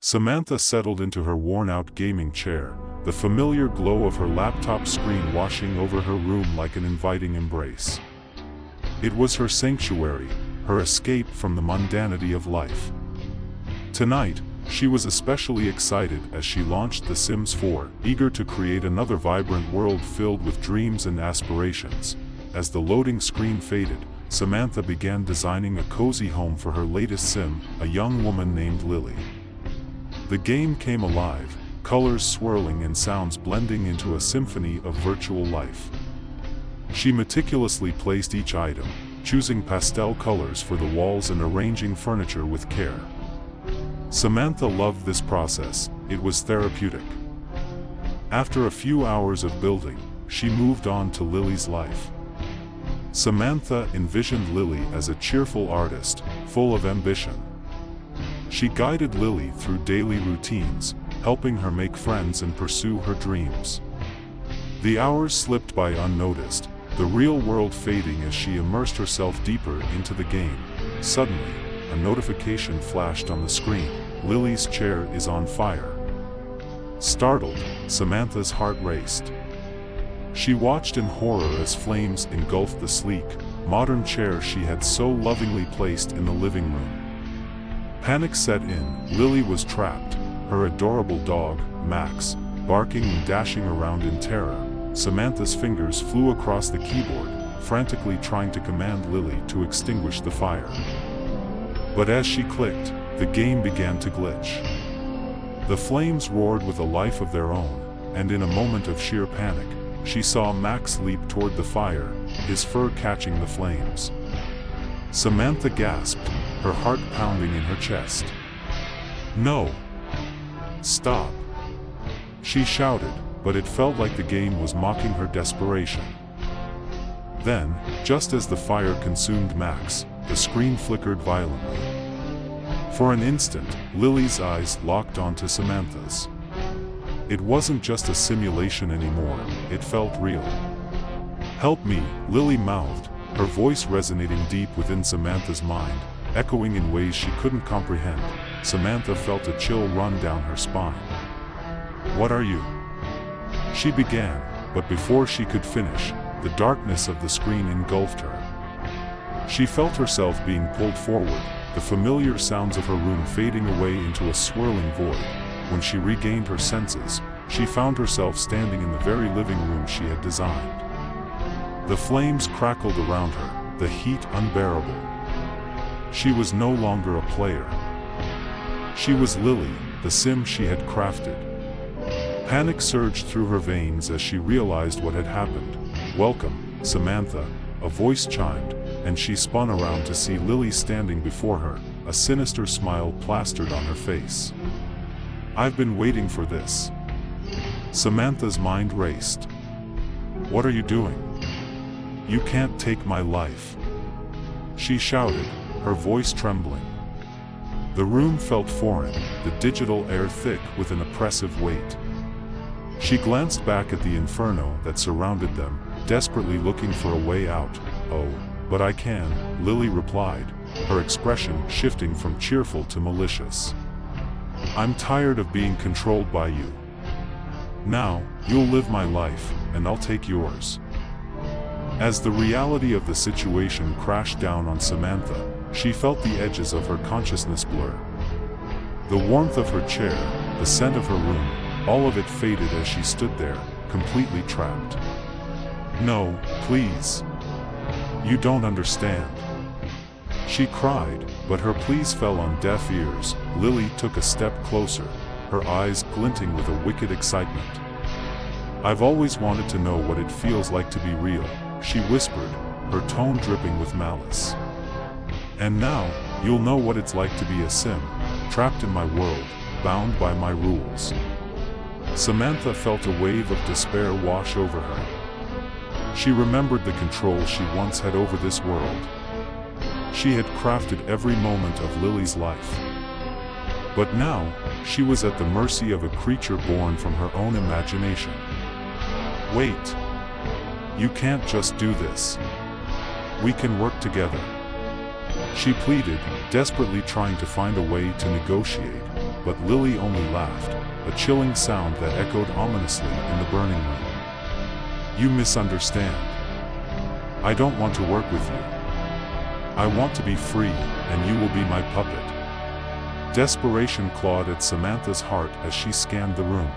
Samantha settled into her worn-out gaming chair, the familiar glow of her laptop screen washing over her room like an inviting embrace. It was her sanctuary, her escape from the mundanity of life. Tonight, she was especially excited as she launched The Sims 4, eager to create another vibrant world filled with dreams and aspirations. As the loading screen faded, Samantha began designing a cozy home for her latest sim, a young woman named Lily. The game came alive, colors swirling and sounds blending into a symphony of virtual life. She meticulously placed each item, choosing pastel colors for the walls and arranging furniture with care. Samantha loved this process, it was therapeutic. After a few hours of building, she moved on to Lily's life. Samantha envisioned Lily as a cheerful artist, full of ambition. She guided Lily through daily routines, helping her make friends and pursue her dreams. The hours slipped by unnoticed, the real world fading as she immersed herself deeper into the game. Suddenly, a notification flashed on the screen. Lily's chair is on fire. Startled, Samantha's heart raced. She watched in horror as flames engulfed the sleek, modern chair she had so lovingly placed in the living room. Panic set in. Lily was trapped, her adorable dog, Max, barking and dashing around in terror. Samantha's fingers flew across the keyboard, frantically trying to command Lily to extinguish the fire. But as she clicked, the game began to glitch. The flames roared with a life of their own, and in a moment of sheer panic, she saw Max leap toward the fire, his fur catching the flames. Samantha gasped, her heart pounding in her chest. "No! Stop!" she shouted, but it felt like the game was mocking her desperation. Then, just as the fire consumed Max, the screen flickered violently. For an instant, Lily's eyes locked onto Samantha's. It wasn't just a simulation anymore, it felt real. "Help me," Lily mouthed, her voice resonating deep within Samantha's mind, echoing in ways she couldn't comprehend. Samantha felt a chill run down her spine. "What are you?" she began, but before she could finish, the darkness of the screen engulfed her. She felt herself being pulled forward, the familiar sounds of her room fading away into a swirling void. When she regained her senses, she found herself standing in the very living room she had designed. The flames crackled around her, the heat unbearable. She was no longer a player. She was Lily, the sim she had crafted. Panic surged through her veins as she realized what had happened. "Welcome, Samantha," a voice chimed, and she spun around to see Lily standing before her, a sinister smile plastered on her face. "I've been waiting for this." Samantha's mind raced. "What are you doing? You can't take my life," she shouted, her voice trembling. The room felt foreign, the digital air thick with an oppressive weight. She glanced back at the inferno that surrounded them, desperately looking for a way out. "Oh, but I can," Lily replied, her expression shifting from cheerful to malicious. "I'm tired of being controlled by you. Now, you'll live my life, and I'll take yours." As the reality of the situation crashed down on Samantha, she felt the edges of her consciousness blur. The warmth of her chair, the scent of her room, all of it faded as she stood there, completely trapped. "No, please. You don't understand," she cried, but her pleas fell on deaf ears. Lily took a step closer, her eyes glinting with a wicked excitement. "I've always wanted to know what it feels like to be real," she whispered, her tone dripping with malice. "And now, you'll know what it's like to be a sim, trapped in my world, bound by my rules." Samantha felt a wave of despair wash over her. She remembered the control she once had over this world. She had crafted every moment of Lily's life. But now, she was at the mercy of a creature born from her own imagination. "Wait. You can't just do this. We can work together," she pleaded, desperately trying to find a way to negotiate. but Lily only laughed, a chilling sound that echoed ominously in the burning room. You misunderstand. I don't want to work with you. I want to be free, and you will be my puppet. Desperation clawed at Samantha's heart as she scanned the room.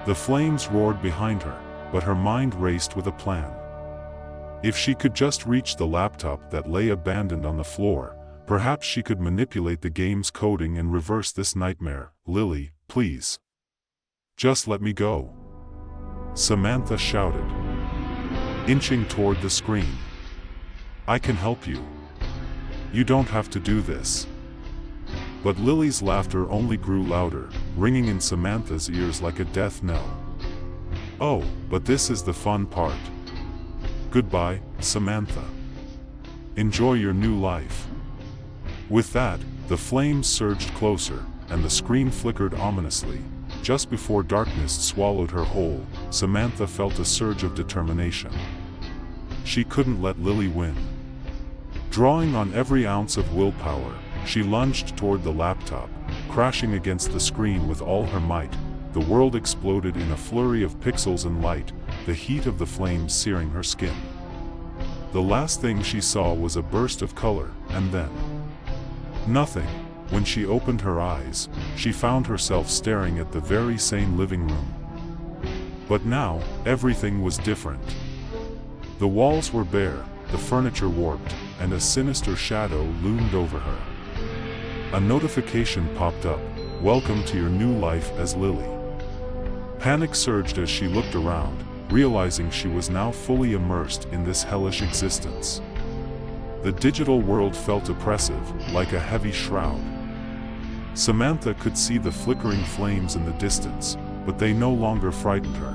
The flames roared behind her, but her mind raced with a plan. If she could just reach the laptop that lay abandoned on the floor, perhaps she could manipulate the game's coding and reverse this nightmare. Lily, please. Just let me go. Samantha shouted, inching toward the screen. I can help you. You don't have to do this. But Lily's laughter only grew louder, ringing in Samantha's ears like a death knell. Oh, but this is the fun part. Goodbye, Samantha. Enjoy your new life. With that, the flames surged closer, and the screen flickered ominously. Just before darkness swallowed her whole, Samantha felt a surge of determination. She couldn't let Lily win. Drawing on every ounce of willpower, she lunged toward the laptop, crashing against the screen with all her might. The world exploded in a flurry of pixels and light, the heat of the flames searing her skin. The last thing she saw was a burst of color, and then nothing. When she opened her eyes, she found herself staring at the very same living room. But now, everything was different. The walls were bare, the furniture warped, and a sinister shadow loomed over her. A notification popped up, welcome to your new life as Lily. Panic surged as she looked around, realizing she was now fully immersed in this hellish existence. The digital world felt oppressive, like a heavy shroud. Samantha could see the flickering flames in the distance, but they no longer frightened her.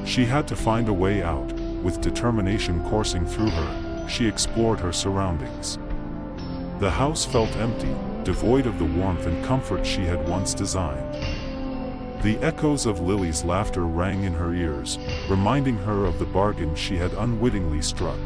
She had to find a way out. With determination coursing through her, she explored her surroundings. The house felt empty, devoid of the warmth and comfort she had once designed. The echoes of Lily's laughter rang in her ears, reminding her of the bargain she had unwittingly struck.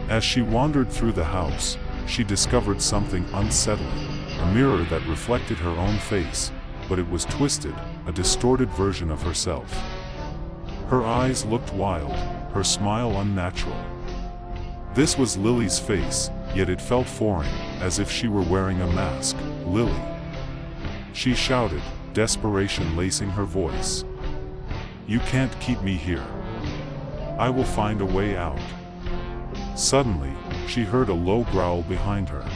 As she wandered through the house, she discovered something unsettling, a mirror that reflected her own face, but it was twisted, a distorted version of herself. Her eyes looked wild, her smile unnatural. This was Lily's face, yet it felt foreign, as if she were wearing a mask. Lily. She shouted, desperation lacing her voice. You can't keep me here. I will find a way out. Suddenly, she heard a low growl behind her.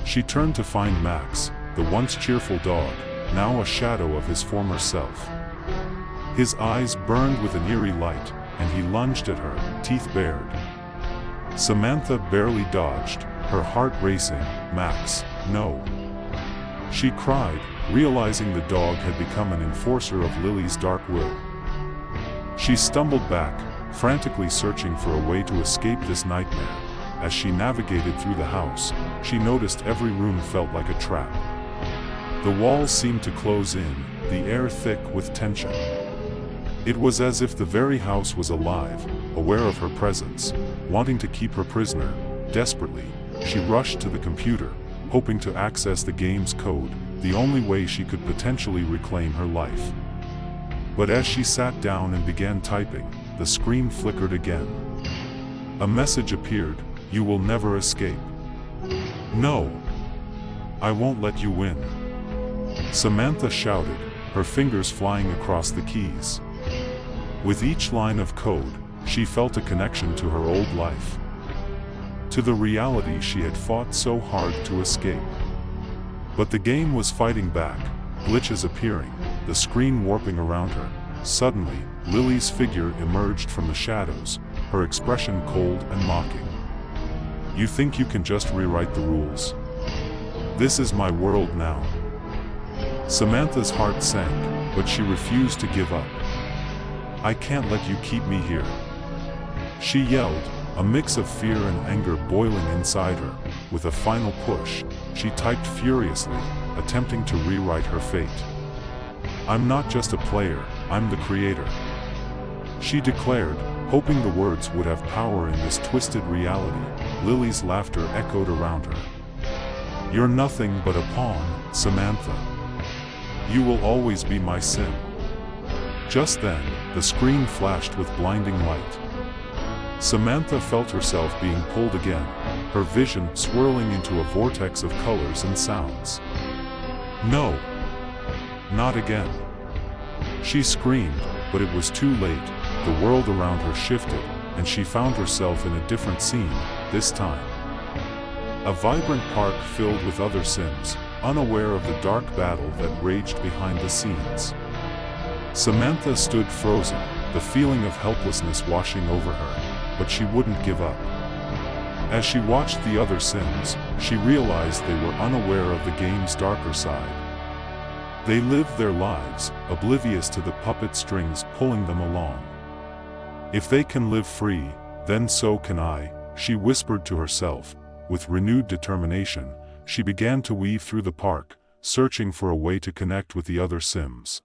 She turned to find Max, the once cheerful dog, now a shadow of his former self. His eyes burned with an eerie light, and he lunged at her, teeth bared. Samantha barely dodged, her heart racing. Max, no. She cried, realizing the dog had become an enforcer of Lily's dark will. She stumbled back, frantically searching for a way to escape this nightmare. As she navigated through the house, she noticed every room felt like a trap. The walls seemed to close in, the air thick with tension. It was as if the very house was alive, aware of her presence, wanting to keep her prisoner. Desperately, she rushed to the computer, hoping to access the game's code, the only way she could potentially reclaim her life. But as she sat down and began typing, the screen flickered again. A message appeared, you will never escape. No. I won't let you win. Samantha shouted, her fingers flying across the keys. With each line of code, she felt a connection to her old life. To the reality she had fought so hard to escape. But the game was fighting back, glitches appearing, the screen warping around her. Suddenly, Lily's figure emerged from the shadows, her expression cold and mocking. You think you can just rewrite the rules? This is my world now. Samantha's heart sank, but she refused to give up. I can't let you keep me here. She yelled, a mix of fear and anger boiling inside her. With a final push, she typed furiously, attempting to rewrite her fate. I'm not just a player, I'm the creator. She declared, hoping the words would have power in this twisted reality. Lily's laughter echoed around her. You're nothing but a pawn. Samantha. You will always be my sim." Just then, the screen flashed with blinding light. Samantha felt herself being pulled again, her vision swirling into a vortex of colors and sounds. "No! Not again!" She screamed, but it was too late. The world around her shifted, and she found herself in a different scene, this time. A vibrant park filled with other Sims, unaware of the dark battle that raged behind the scenes. Samantha stood frozen, the feeling of helplessness washing over her, but she wouldn't give up. As she watched the other Sims, she realized they were unaware of the game's darker side. They lived their lives, oblivious to the puppet strings pulling them along. "If they can live free, then so can I," she whispered to herself. With renewed determination, she began to weave through the park, searching for a way to connect with the other Sims.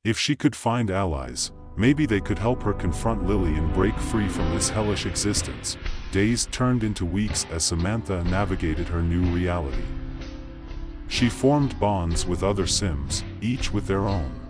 If she could find allies, maybe they could help her confront Lily and break free from this hellish existence. Days turned into weeks as Samantha navigated her new reality. She formed bonds with other Sims, each with their own